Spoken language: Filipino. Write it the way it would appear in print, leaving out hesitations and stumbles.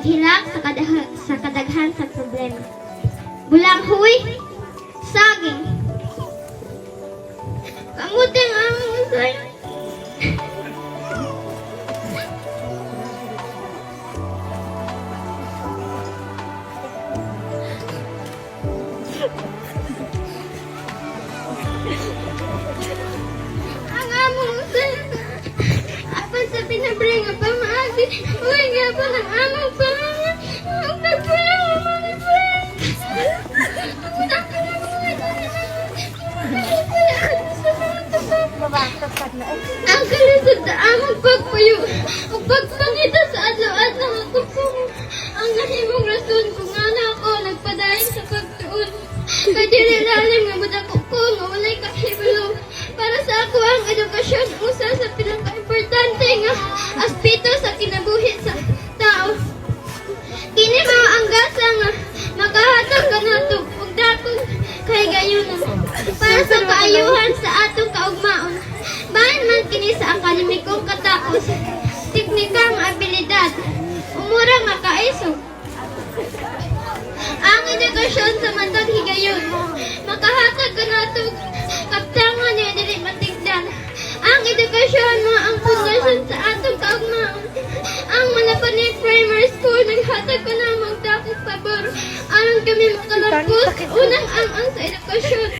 paghilak sa kadaghan sa problema. Bulanghoy, saging. Kamuti ang among usay. Ang among usay. Apan sa pinabring nga pamaagi. Uy nga pa ng among pangalan. Ang tagpulang among friend. Ang tagpulang ang kalisod na among pagpuyo o pagpangita sa adlaw-adlaw nga kupong ang nahimong rason kung nga ako nagpadayon sa pagtuon. Kay dili lalim nga madako ko nga walay kahibalo. Para sa ako ang edukasyon usa sa pinaka-importante nga aspeto sa kinabuhi sa tao. Kini mao ang gasa nga makahatag kanato og dakong kahigayonon para sa kaayuhan sa atong kaugmaon. Bahin man kini sa akademikong katapos, teknika nga abilidad, umura nga kaisog. Ang edukasyon sa matag higayon, makahatag kanato kaptangan nga dili matigdan. Ang edukasyon mo ang pundasyon sa atong kaugmaon. Ang Malapanit Primary School naghatag ko na magdakong pabor. Aron kami makalagpos unang ang sa edukasyon.